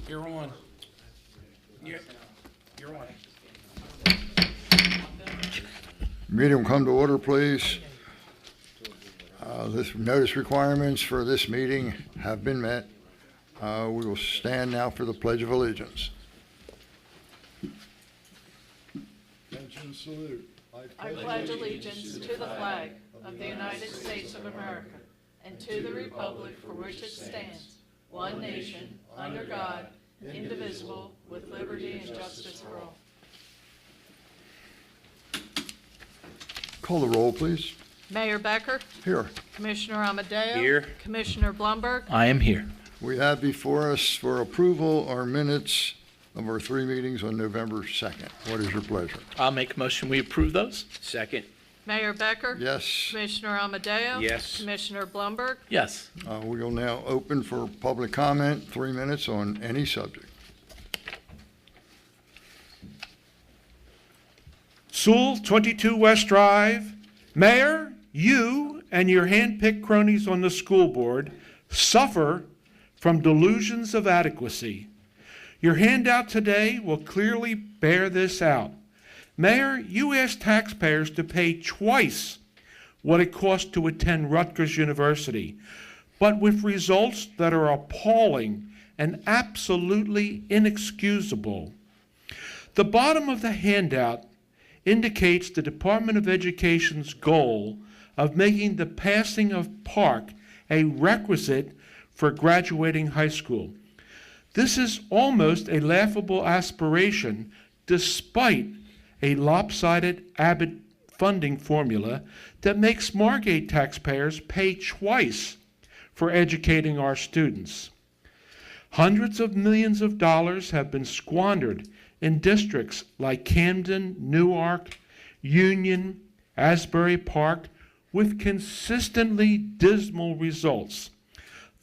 You're on. You're on. Meeting will come to order, please. This notice requirements for this meeting have been met. We will stand now for the Pledge of Allegiance. Attention, salute. I pledge allegiance to the flag of the United States of America and to the republic for which it stands, one nation, under God, indivisible, with liberty and justice for all. Call the roll, please. Mayor Becker, Here. Commissioner Amadeo. Here. Commissioner Blumberg, I am here. We have before us for approval our minutes of our three meetings on November 2nd. What is your pleasure? I'll make a motion. We approve those. Second. Mayor Becker. Yes. Commissioner Amadeo. Yes. Commissioner Blumberg, Yes. We will now open for public comment, 3 minutes on any subject. Sewell, 22 West Drive. Mayor, you and your hand-picked cronies on the school board suffer from delusions of adequacy. Your handout today will clearly bear this out. Mayor, you asked taxpayers to pay twice what it costs to attend Rutgers University, but with results that are appalling and absolutely inexcusable. The bottom of the handout indicates the Department of Education's goal of making the passing of Park a requisite for graduating high school. This is almost a laughable aspiration despite a lopsided Abbott funding formula that makes Margate taxpayers pay twice for educating our students. Hundreds of millions of dollars have been squandered in districts like Camden, Newark, Union, Asbury Park, with consistently dismal results.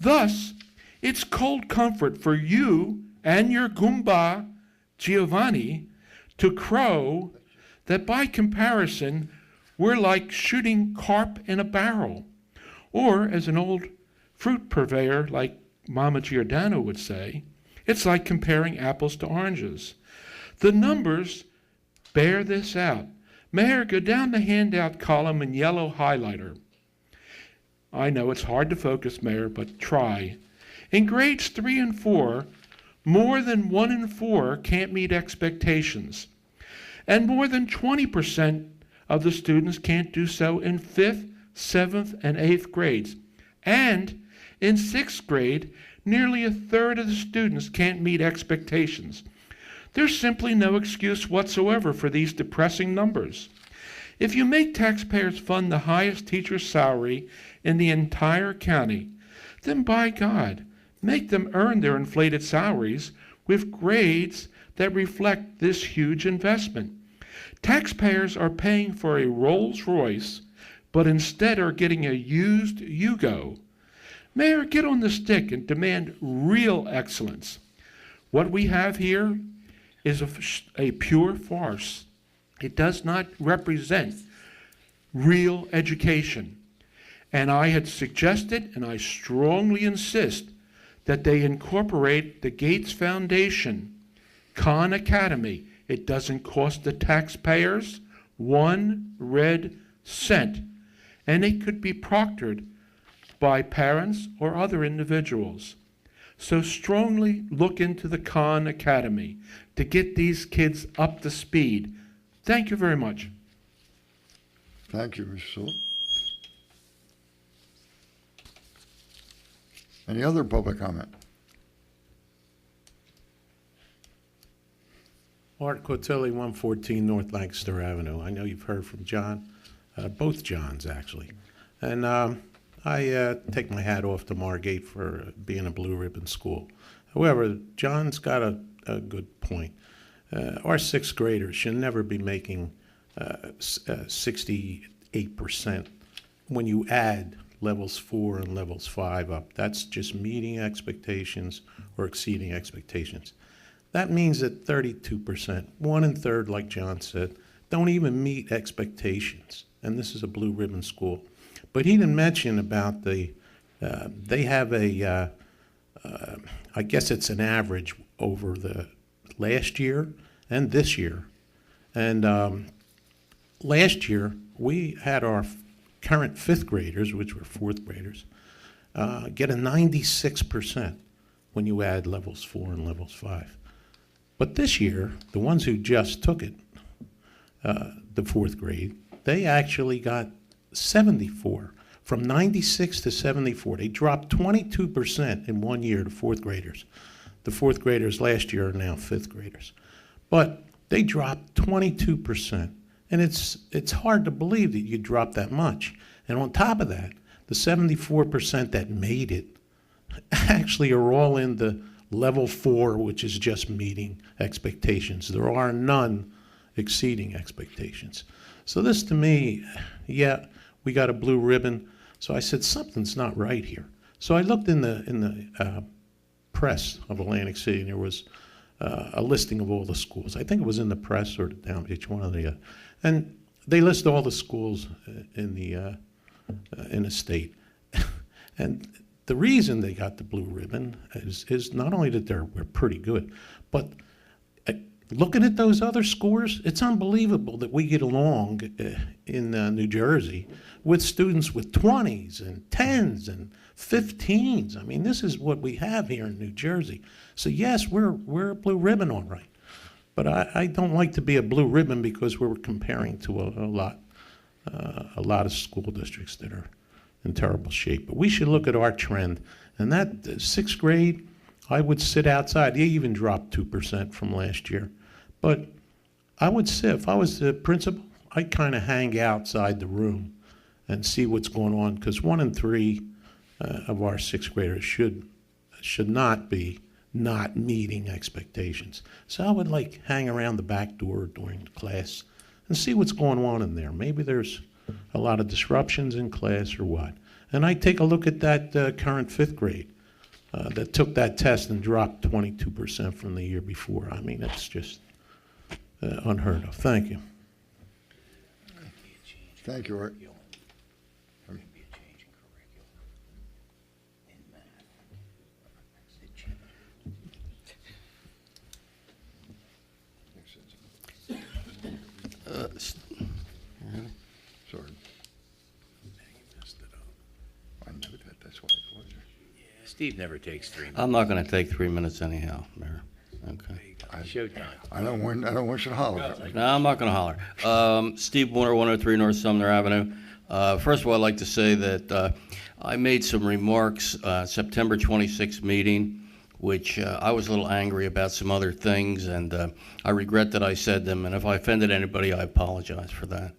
Thus, it's cold comfort for you and your Goomba, Giovanni, to crow that by comparison, we're like shooting carp in a barrel. Or, as an old fruit purveyor like Mama Giordano would say, it's like comparing apples to oranges. The numbers bear this out. Mayor, go down the handout column in yellow highlighter. I know it's hard to focus, Mayor, but try. In grades 3 and 4, more than 1 in 4 can't meet expectations. And more than 20% of the students can't do so in 5th, 7th, and 8th grades. And in 6th grade, nearly a third of the students can't meet expectations. There's simply no excuse whatsoever for these depressing numbers. If you make taxpayers fund the highest teacher's salary in the entire county, then by God, make them earn their inflated salaries with grades that reflect this huge investment. Taxpayers are paying for a Rolls Royce, but instead are getting a used Yugo. Mayor, get on the stick and demand real excellence. What we have here is a pure farce. It does not represent real education. And I had suggested, and I strongly insist, that they incorporate the Gates Foundation, Khan Academy. It doesn't cost the taxpayers 1 red cent, and it could be proctored by parents or other individuals. So strongly look into the Khan Academy to get these kids up to speed. Thank you very much. Thank you, Mr. Sewell. Any other public comment? Art Cotilli, 114 North Lancaster Avenue. I know you've heard from John, both Johns actually. And I take my hat off to Margate for being a blue ribbon school. However, John's got a good point. Our 6th graders should never be making 68% when you add levels 4 and levels 5 up. That's just meeting expectations or exceeding expectations. That means that 32%, 1 1/3, like John said, don't even meet expectations. And this is a blue ribbon school. But he didn't mention about they have I guess it's an average over the last year and this year. And last year, we had our current fifth graders, which were fourth graders, get a 96% when you add levels 4 and levels 5. But this year, the ones who just took it, the fourth grade, they actually got 74. From 96 to 74. They dropped 22% in 1 year, the fourth graders. The fourth graders last year are now fifth graders. But they dropped 22%. And it's hard to believe that you drop that much. And on top of that, the 74% that made it actually are all in the level 4, which is just meeting expectations. There are none exceeding expectations. So this to me, yeah, we got a blue ribbon. So I said, something's not right here. So I looked in the press of Atlantic City, and there was a listing of all the schools. I think it was in the press or the down page, one of the, and they list all the schools in the state. And the reason they got the blue ribbon is not only that we're pretty good, but looking at those other scores, it's unbelievable that we get along in New Jersey with students with 20s and 10s and 15s. I mean, this is what we have here in New Jersey. So yes, we're a blue ribbon, all right. But I don't like to be a blue ribbon because we're comparing to a lot of school districts that are in terrible shape. But we should look at our trend. And that sixth grade, I would sit outside. They even dropped 2% from last year. But I would sit, if I was the principal, I'd kind of hang outside the room and see what's going on, because 1 in 3 of our sixth graders should not be not meeting expectations. So I would hang around the back door during class and see what's going on in there. Maybe there's a lot of disruptions in class or what. And I'd take a look at that current fifth grade that took that test and dropped 22% from the year before. I mean, it's just unheard of. Thank you. Thank you, Art. Sorry. I know that, that's why I called you. Steve never takes 3 minutes. I'm not going to take 3 minutes anyhow, Mayor. Okay. Showtime. I don't want you to holler at me. No, I'm not going to holler. Steve Warner, 103 North Sumner Avenue. First of all, I'd like to say that I made some remarks September 26th meeting, which I was a little angry about some other things, and I regret that I said them. And if I offended anybody, I apologize for that.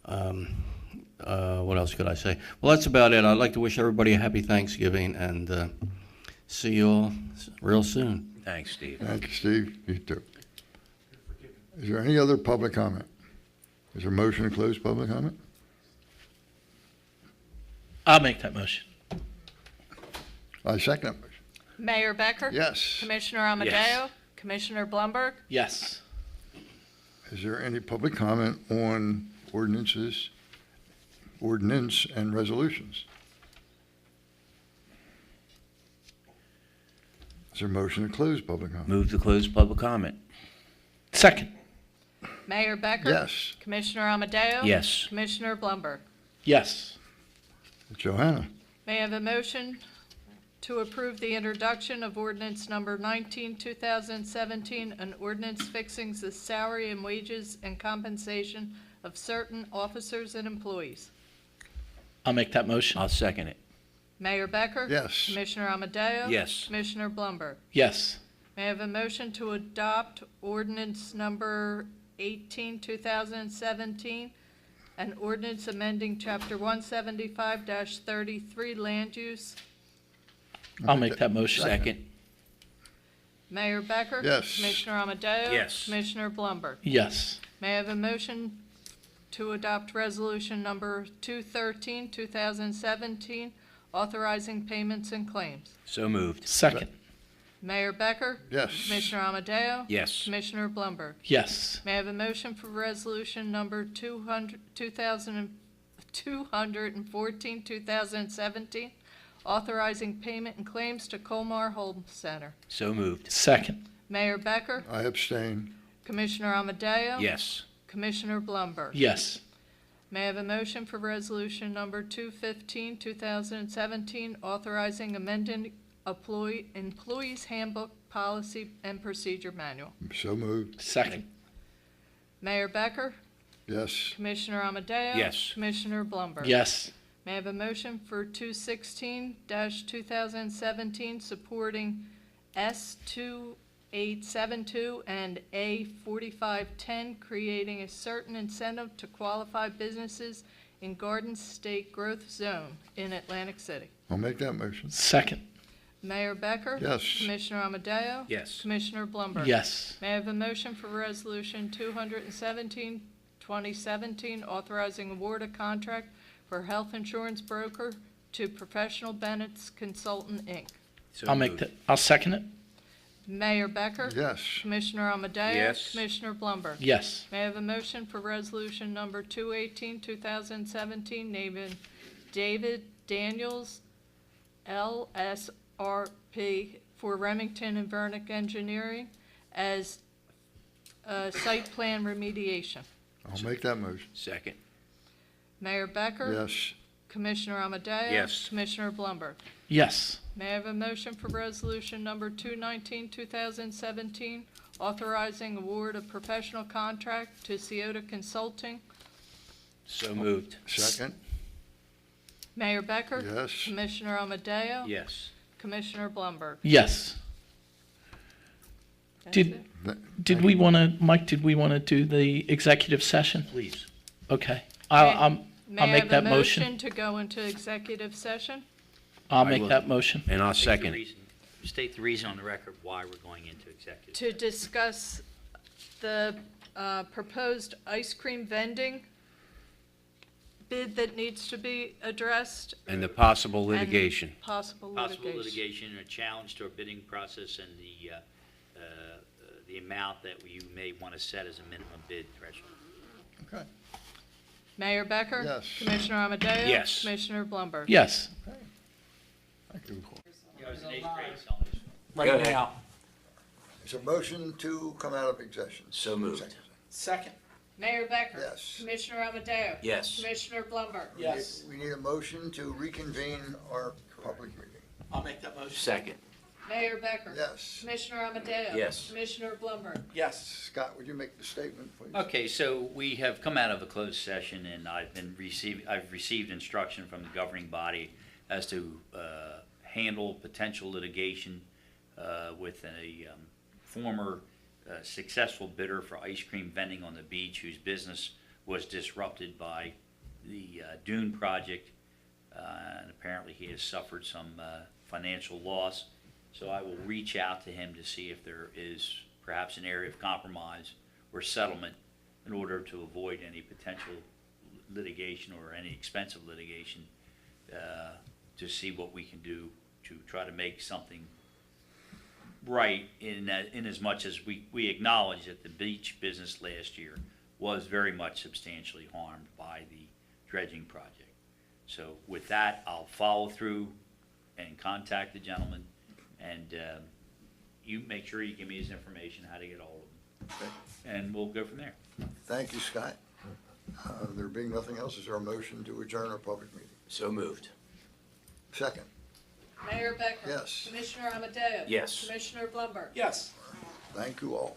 What else could I say? Well, that's about it. I'd like to wish everybody a happy Thanksgiving, and see you all real soon. Thanks, Steve. Thank you, Steve. You too. Is there any other public comment? Is there a motion to close public comment? I'll make that motion. I second that motion. Mayor Becker? Yes. Commissioner Amadeo? Yes. Commissioner Blumberg? Yes. Is there any public comment on ordinance and resolutions? Is there a motion to close public comment? Move to close public comment. Second. Mayor Becker? Yes. Commissioner Amadeo? Yes. Commissioner Blumberg? Yes. Johanna? May I have a motion to approve the introduction of ordinance number 19, 2017, an ordinance fixing the salary and wages and compensation of certain officers and employees? I'll make that motion. I'll second it. Mayor Becker? Yes. Commissioner Amadeo? Yes. Commissioner Blumberg? Yes. May I have a motion to adopt ordinance number 18, 2017, an ordinance amending Chapter 175-33 Land Use? I'll make that motion. Second. Mayor Becker? Yes. Commissioner Amadeo? Yes. Commissioner Blumberg? Yes. May I have a motion to adopt resolution number 213, 2017, authorizing payments and claims? So moved. Second. Mayor Becker? Yes. Commissioner Amadeo? Yes. Commissioner Blumberg? Yes. May I have a motion for resolution number 214, 2017, authorizing payment and claims to Colmar Home Center. So moved. Second. Mayor Becker, I abstain. Commissioner Amadeo, Yes. Commissioner Blumberg. Yes. May I have a motion for resolution number 215, 2017, authorizing amending Employees Handbook Policy and Procedure Manual? So moved. Second. Mayor Becker, Yes. Commissioner Amadeo. Yes. Commissioner Blumberg. Yes. May I have a motion for 216-2017, supporting S2872 and A4510, creating a certain incentive to qualify businesses in Garden State Growth Zone in Atlantic City? I'll make that motion. Second. Mayor Becker? Yes. Commissioner Amadeo? Yes. Commissioner Blumberg? Yes. May I have a motion for Resolution 217, 2017, authorizing award of contract for health insurance broker to Professional Bennett's Consultant, Inc.? So I'll make moved. that, I'll second it. Mayor Becker? Yes. Commissioner Amadeo? Yes. Commissioner Blumberg? Yes. May I have a motion for Resolution Number 218, 2017, naming David Daniels, LSRP, for Remington and Vernick Engineering as site plan remediation? I'll make that motion. Second. Mayor Becker? Yes. Commissioner Amadeo? Yes. Commissioner Blumberg? Yes. May I have a motion for Resolution Number 219, 2017, authorizing award of professional contract to Ciota Consulting? So moved. Second. Mayor Becker? Yes. Commissioner Amadeo? Yes. Commissioner Blumberg? Yes. That's Did- it. Did we want to, Mike, did we want to do the executive session? Please. Okay. May- I'll May I make have that a motion. motion to go into executive session? I'll I make will. that motion. And I'll State the second it. reason- State the reason on the record why we're going into executive. To discuss the proposed ice cream vending bid that needs to be addressed. And the possible and litigation. Possible Possible litigation. litigation, a challenge to our bidding process, and the amount that you may want to set as a minimum bid threshold. Okay. Mayor Becker? Yes. Commissioner Amadeo? Yes. Commissioner Blumberg? Yes. Thank you. Right now. Is a motion to come out of execution? So moved. Second. Mayor Becker? Yes. Commissioner Amadeo? Yes. Commissioner Blumberg? Yes. We need a motion to reconvene our public meeting. I'll make that motion. Second. Mayor Becker? Yes. Commissioner Amadeo? Yes. Commissioner Blumberg? Yes. Scott, would you make the statement, please? Okay, so we have come out of a closed session, and I've received instruction from the governing body as to handle potential litigation with a former successful bidder for ice cream vending on the beach whose business was disrupted by the dune project, and apparently he has suffered some financial loss. So I will reach out to him to see if there is perhaps an area of compromise or settlement in order to avoid any potential litigation or any expensive litigation, to see what we can do to try to make something right in as much as we acknowledge that the beach business last year was very much substantially harmed by the dredging project. So with that, I'll follow through and contact the gentleman, and you make sure you give me his information, how to get hold of him, and we'll go from there. Thank you, Scott. There being nothing else, is there a motion to adjourn our public meeting? So moved. Second. Mayor Becker? Yes. Commissioner Amadeo? Yes. Commissioner Blumberg? Yes. Thank you all.